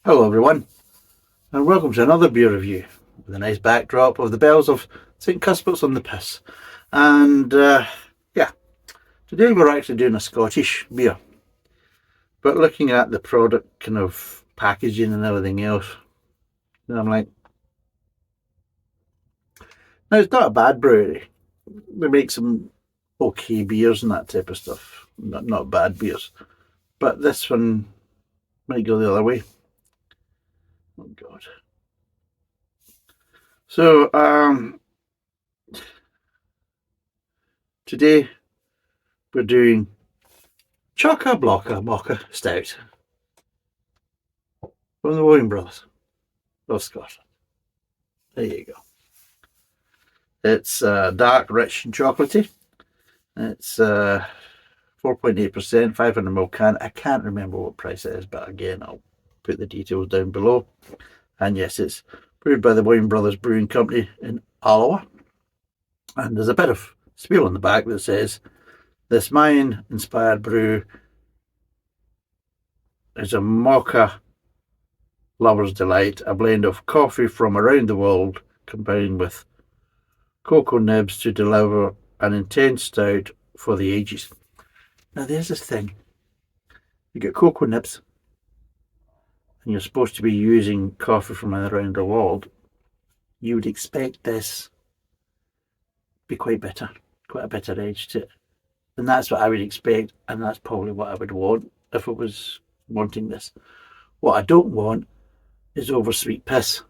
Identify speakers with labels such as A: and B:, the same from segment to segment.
A: Hello everyone, and welcome to another beer review with a nice backdrop of the bells of St Cuthbert's on the Piss. And yeah, today we're actually doing a Scottish beer, but looking at the product kind of packaging and everything else, I'm like, now it's not a bad brewery. They make some okay beers and that type of stuff, not bad beers, but this one might go the other way. Oh God. So today we're doing Chokka Blokka Mocha Stout from the William Brothers of Scotland. There you go. It's dark, rich, and chocolatey. It's 4.8%, 500ml can. I can't remember what price it is, but again, I'll put the details down below. And yes, it's brewed by the William Brothers Brewing Company in Alloa. And there's a bit of spiel on the back that says, "This Mayan-inspired brew is a Mocha lover's delight, a blend of coffee from around the world combined with cocoa nibs to deliver an intense stout for the ages." Now there's this thing. You get cocoa nibs and you're supposed to be using coffee from around the world. You would expect this to be quite bitter, quite a bitter edge to it. And that's what I would expect, and that's probably what I would want if I was wanting this. What I don't want is oversweet piss,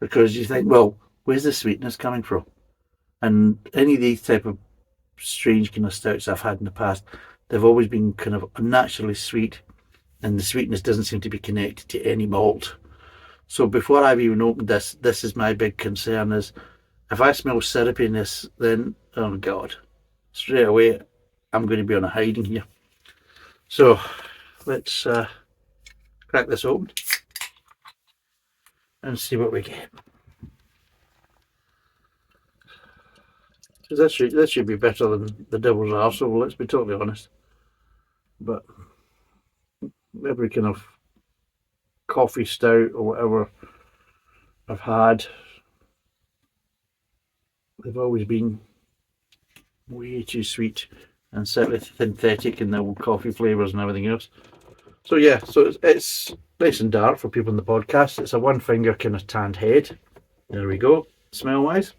A: because you think, well, where's the sweetness coming from? And any of these type of strange kind of stouts I've had in the past, they've always been kind of unnaturally sweet, and the sweetness doesn't seem to be connected to any malt. So before I've even opened this is my big concern: is if I smell syrupiness, then oh God, straight away I'm going to be on a hiding here. So let's crack this open and see what we get. This should be better than the devil's arsehole, let's be totally honest. But every kind of coffee stout or whatever I've had, they've always been way too sweet and slightly synthetic in the coffee flavours and everything else. So yeah, so it's nice and dark for people in the podcast. It's a one finger kind of tanned head. There we go, smell wise.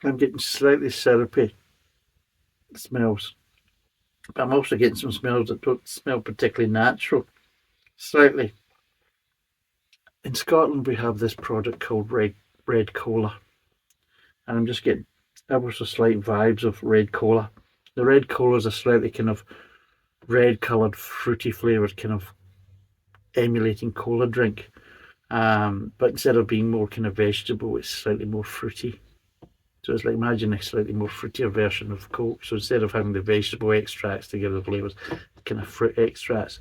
A: I'm getting slightly syrupy smells, but I'm also getting some smells that don't smell particularly natural. Slightly. In Scotland, we have this product called red cola, and I'm just getting ever so slight vibes of red cola. The red cola is a slightly kind of red coloured, fruity flavoured, kind of emulating cola drink. But instead of being more kind of vegetable, it's slightly more fruity. So it's like, imagine a slightly more fruitier version of Coke. So instead of having the vegetable extracts to give the flavours, kind of fruit extracts.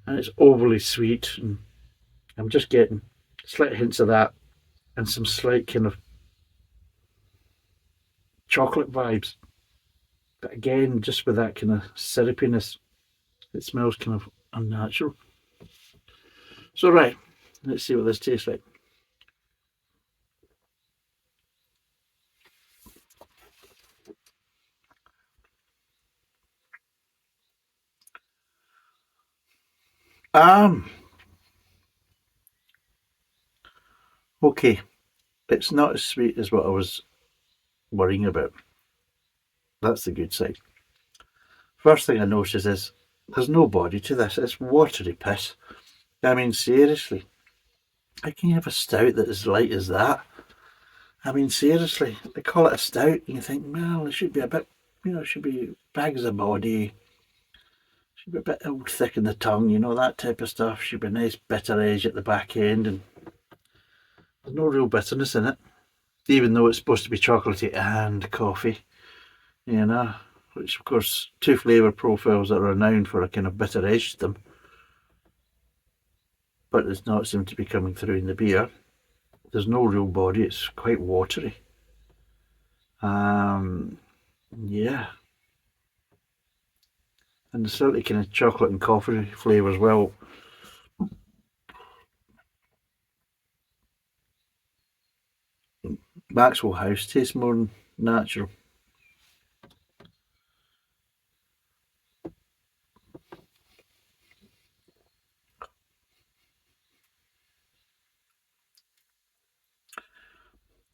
A: And it's overly sweet, and I'm just getting slight hints of that and some slight kind of chocolate vibes. But again, just with that kind of syrupiness, it smells kind of unnatural. So right, let's see what this tastes like. Okay, it's not as sweet as what I was worrying about. That's the good side. First thing I notice is there's no body to this. It's watery piss. I mean, seriously, how can you have a stout that is light as that? I mean, seriously, they call it a stout, and you think, well, it should be a bit, it should be bags of body, should be a bit old, thick in the tongue, that type of stuff. Should be a nice bitter edge at the back end, and there's no real bitterness in it, even though it's supposed to be chocolatey and coffee, which of course, two flavour profiles that are renowned for a kind of bitter edge to them. but it's not seem to be coming through in the beer. There's no real body, it's quite watery. Yeah. And the slightly kind of chocolate and coffee flavour as well. Maxwell House tastes more natural.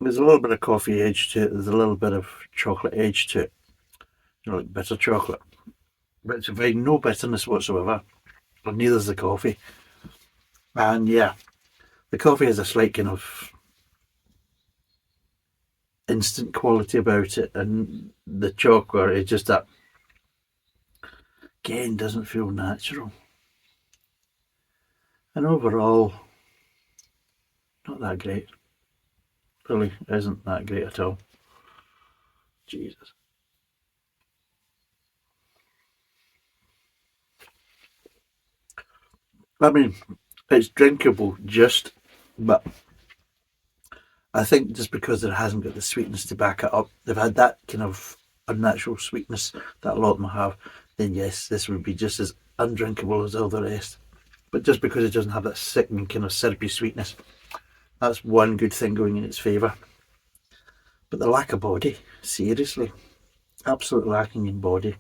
A: There's a little bit of coffee edge to it, there's a little bit of chocolate edge to it. You know, like bitter chocolate. But it's very no bitterness whatsoever. And neither's the coffee. And yeah, the coffee has a slight kind of instant quality about it, and the chocolate is just that, again, doesn't feel natural. And overall, not that great. Really isn't that great at all. Jesus. I mean, it's drinkable just, but I think just because it hasn't got the sweetness to back it up, they've had that kind of unnatural sweetness that a lot of them have, then yes, this would be just as undrinkable as all the rest. But just because it doesn't have that sickening kind of syrupy sweetness, that's one good thing going in its favour. But the lack of body, seriously, absolutely lacking in body,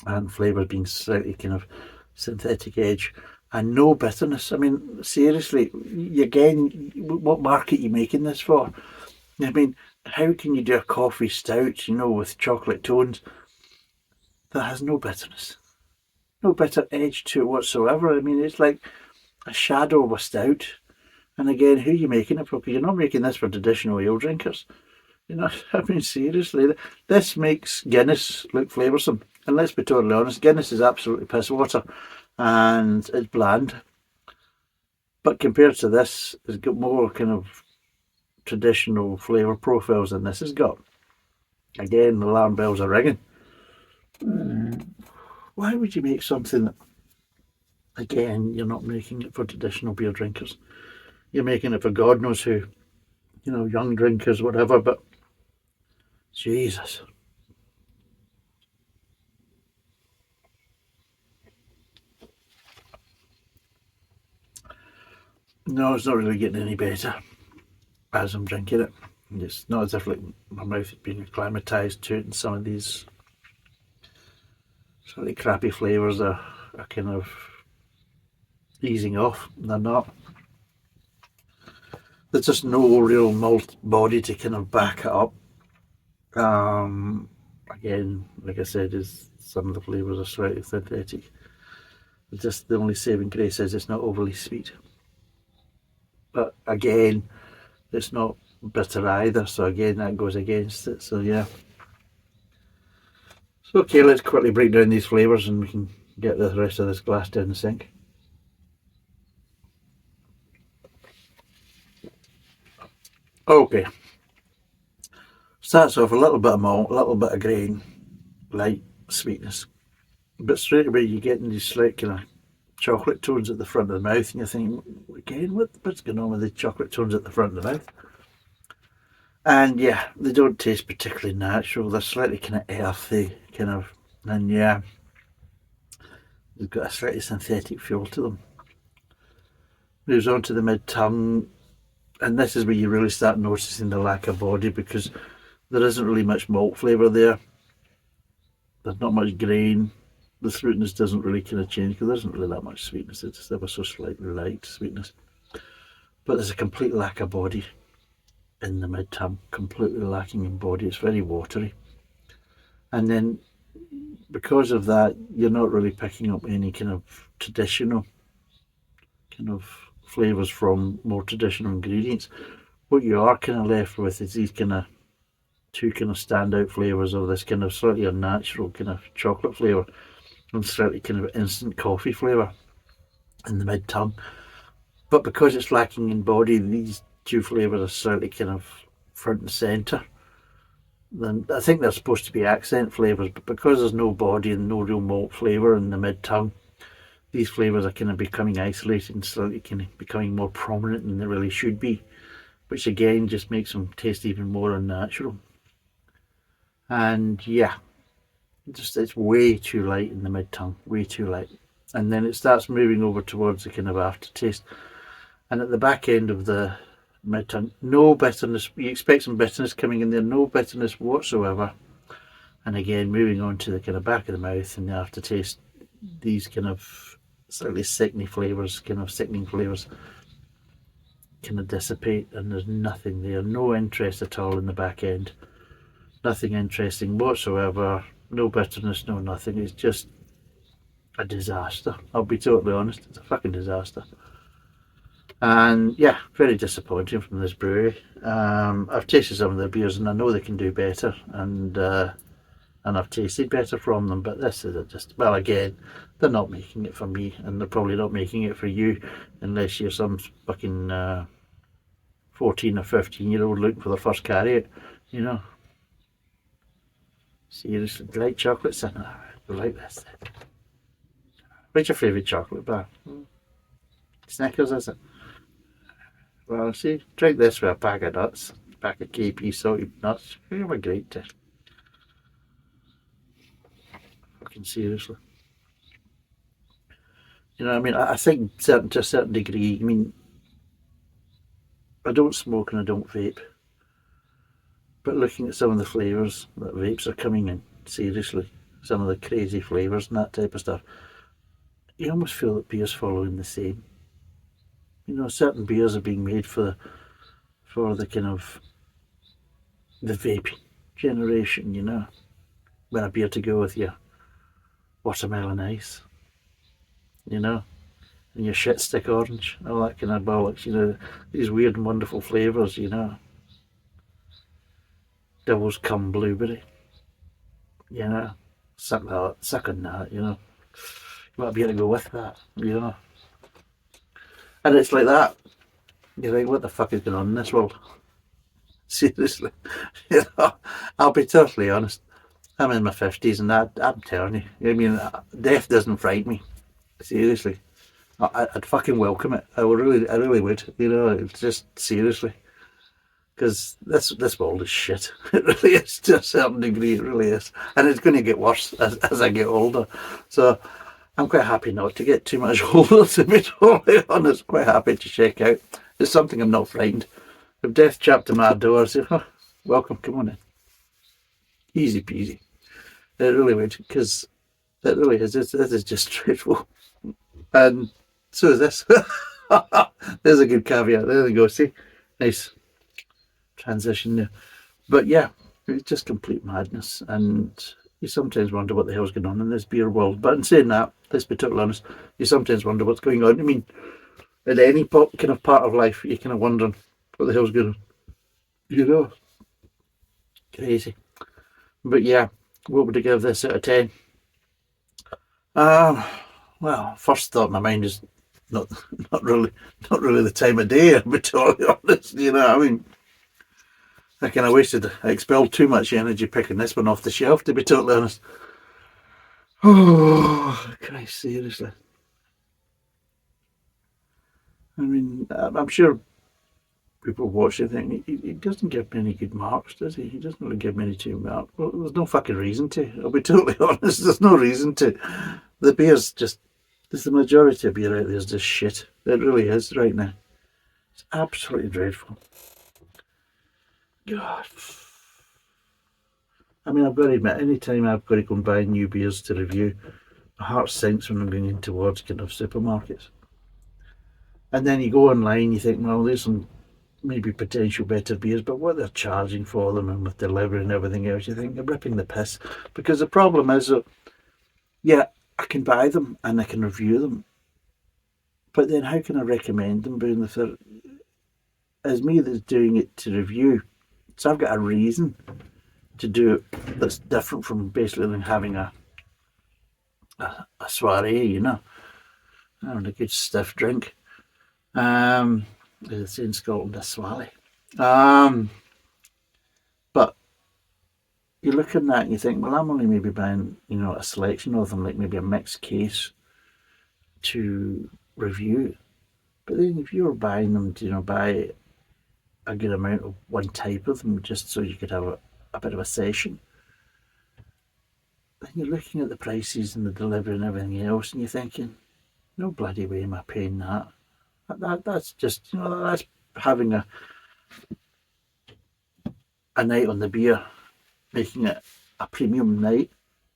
A: and flavour being slightly kind of synthetic edge, and no bitterness. I mean, seriously, again, what market are you making this for? I mean, how can you do a coffee stout, with chocolate tones that has no bitterness? No bitter edge to it whatsoever. I mean, it's like a shadow of a stout. And again, who are you making it for? Because you're not making this for traditional ale drinkers. I mean, seriously, this makes Guinness look flavoursome. And let's be totally honest, Guinness is absolutely piss water. And it's bland. But compared to this, it's got more kind of traditional flavour profiles than this has got. Again, the alarm bells are ringing. Why would you make something that, again, you're not making it for traditional beer drinkers? You're making it for God knows who, young drinkers, whatever, but Jesus. No, it's not really getting any better as I'm drinking it. It's not as if like my mouth has been acclimatised to it, and some of these slightly crappy flavours are kind of easing off. They're not. There's just no real malt body to kind of back it up. Again, like I said, is some of the flavours are slightly synthetic. Just the only saving grace is it's not overly sweet. But again, it's not bitter either, so again that goes against it. So yeah. So okay, let's quickly break down these flavours and we can get the rest of this glass down the sink. Okay. Starts off a little bit of malt, a little bit of grain, light sweetness. But straight away you're getting these slight kind of chocolate tones at the front of the mouth, and you're thinking, again, what's going on with the chocolate tones at the front of the mouth? And yeah, they don't taste particularly natural. They're slightly kind of earthy, and yeah, they've got a slightly synthetic feel to them. Moves on to the mid-tongue, and this is where you really start noticing the lack of body, because there isn't really much malt flavour there. There's not much grain. The sweetness doesn't really kind of change because there isn't really that much sweetness. It's just ever so slightly light sweetness. But there's a complete lack of body in the mid-tongue, completely lacking in body. It's very watery. And then because of that, you're not really picking up any kind of traditional kind of flavours from more traditional ingredients. What you are kind of left with is these kind of two kind of standout flavours of this kind of slightly unnatural kind of chocolate flavour and slightly kind of instant coffee flavour in the mid-tongue. But because it's lacking in body, these two flavours are slightly kind of front and centre. Then I think they're supposed to be accent flavours, but because there's no body and no real malt flavour in the mid-tongue, these flavours are kind of becoming isolated and slightly kind of becoming more prominent than they really should be, which again just makes them taste even more unnatural. And yeah, it's way too light in the mid tongue, way too light. And then it starts moving over towards the kind of aftertaste. And at the back end of the mid tongue, no bitterness. You expect some bitterness coming in there, no bitterness whatsoever. And again, moving on to the kind of back of the mouth and the aftertaste, these kind of slightly sickening flavours kind of dissipate, and there's nothing there, no interest at all in the back end. Nothing interesting whatsoever, no bitterness, no nothing. It's just a disaster. I'll be totally honest, it's a fucking disaster. And yeah, very disappointing from this brewery. I've tasted some of their beers and I know they can do better, and I've tasted better from them, but this is just, well, again, they're not making it for me, and they're probably not making it for you unless you're some fucking 14 or 15-year-old looking for their first carry you know. Seriously, do you like chocolates? I like this. What's your favourite chocolate bar? Snickers, is it? Well, see, drink this with a pack of nuts, a pack of KP salted nuts. You have a great day. Fucking seriously. You know what I mean? I think to a certain degree, I mean, I don't smoke and I don't vape. But looking at some of the flavours that vapes are coming in, seriously, some of the crazy flavours and that type of stuff, you almost feel that beer's following the same. You know, certain beers are being made for the kind of the vaping generation, you know. When a beer to go with your watermelon ice, you know, and your shit stick orange, all that kind of bollocks, you know, these weird and wonderful flavours, you know. Devil's cum blueberry, you know, suck on that, you know. You want a beer to go with that, you know. And it's like that. You're like, what the fuck is going on in this world? Seriously. You know, I'll be totally honest. I'm in my 50s and I'm telling you, I mean, death doesn't frighten me. Seriously. I'd fucking welcome it. I really would. You know, it's just seriously. Because this world is shit. It really is, to a certain degree, it really is. And it's going to get worse as I get older. So I'm quite happy not to get too much older, to be totally honest. Quite happy to check out. It's something I'm not frightened. If death chapped at my door, I'd say, oh, welcome, come on in. Easy peasy. It really would, because it really is. This is just dreadful. And so is this. There's a good caveat. There we go. See? Nice transition there. But yeah, it's just complete madness. And you sometimes wonder what the hell's going on in this beer world. But in saying that, let's be totally honest, you sometimes wonder what's going on. I mean, in any kind of part of life, you're kind of wondering what the hell's going on. You know? Crazy. But yeah, what would I give this out of 10? Well, first thought in my mind is not really the time of day, I'll be totally honest, you know what I mean? I expelled too much energy picking this one off the shelf, to be totally honest. Oh, Christ, seriously. I mean, I'm sure people watch it think he doesn't give many good marks, does he? He doesn't really give many two marks. Well, there's no fucking reason to. I'll be totally honest. There's no reason to. The beer's just. There's the majority of beer out there is just shit. It really is right now. It's absolutely dreadful. God. I mean, I've got to admit, any time I've got to go and buy new beers to review, my heart sinks when I'm going in towards kind of supermarkets. And then you go online, you think, well, there's some maybe potential better beers, but what they're charging for them and with delivery and everything else, you think they're ripping the piss. Because the problem is that, yeah, I can buy them and I can review them, but then how can I recommend them being as me that's doing it to review? So I've got a reason to do it that's different from basically having a soiree, you know, having a good stiff drink. It's in Scotland, a soiree. But you look at that and you think, well, I'm only maybe buying, you know, a selection of them, like maybe a mixed case. to review. But then if you were buying them to, buy a good amount of one type of them just so you could have a bit of a session, then you're looking at the prices and the delivery and everything else, and you're thinking, no bloody way am I paying that. That's just, that's having a night on the beer, making it a premium night.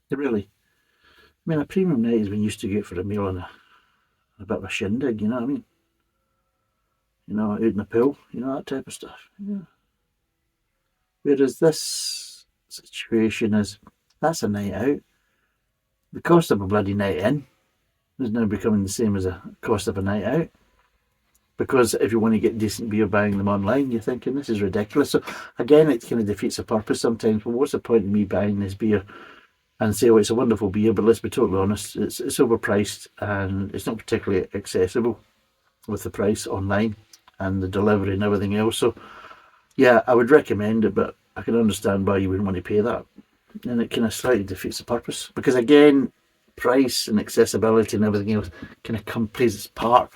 A: Really, I mean, a premium night is when you used to get for a meal and a bit of a shindig. You know what I mean? Out in the pool, that type of stuff. Yeah. Whereas this situation that's a night out. The cost of a bloody night in is now becoming the same as the cost of a night out. Because if you want to get decent beer buying them online, you're thinking this is ridiculous. So again, it kind of defeats the purpose sometimes. Well, what's the point of me buying this beer and say, oh, it's a wonderful beer, but let's be totally honest, it's overpriced and it's not particularly accessible with the price online and the delivery and everything else. So yeah, I would recommend it, but I can understand why you wouldn't want to pay that. And it kind of slightly defeats the purpose. Because again, price and accessibility and everything else kind of plays its part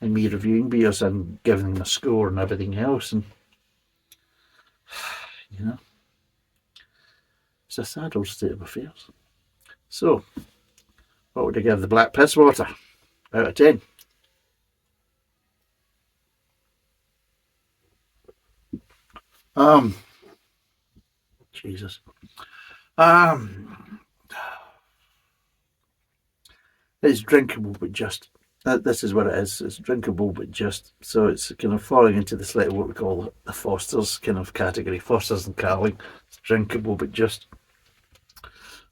A: in me reviewing beers and giving them a score and everything else. And, it's a sad old state of affairs. So, what would I give the Black Piss Water out of 10? Jesus. It's drinkable, but just. This is what it is. It's drinkable, but just. So it's kind of falling into this little what we call the Foster's kind of category. Foster's and Carling. It's drinkable, but just.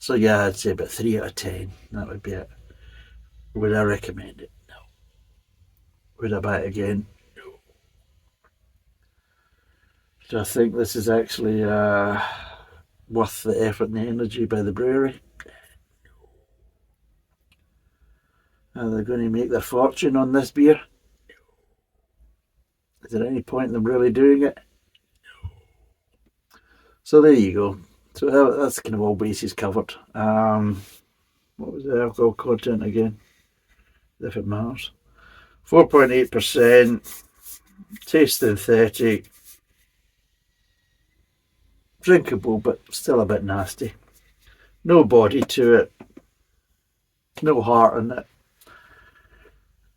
A: So yeah, I'd say about 3 out of 10. That would be it. Would I recommend it? No. Would I buy it again? No. Do I think this is actually worth the effort and the energy by the brewery? No. Are they going to make their fortune on this beer? No. Is there any point in them really doing it? No. So there you go. So that's kind of all bases covered. What was the alcohol content again? If it matters. 4.8%. Taste synthetic. Drinkable, but still a bit nasty. No body to it. No heart in it.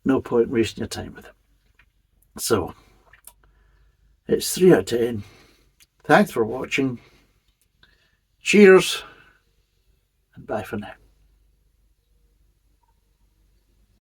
A: No point wasting your time with it. So, it's 3 out of 10. Thanks for watching. Cheers, and bye for now.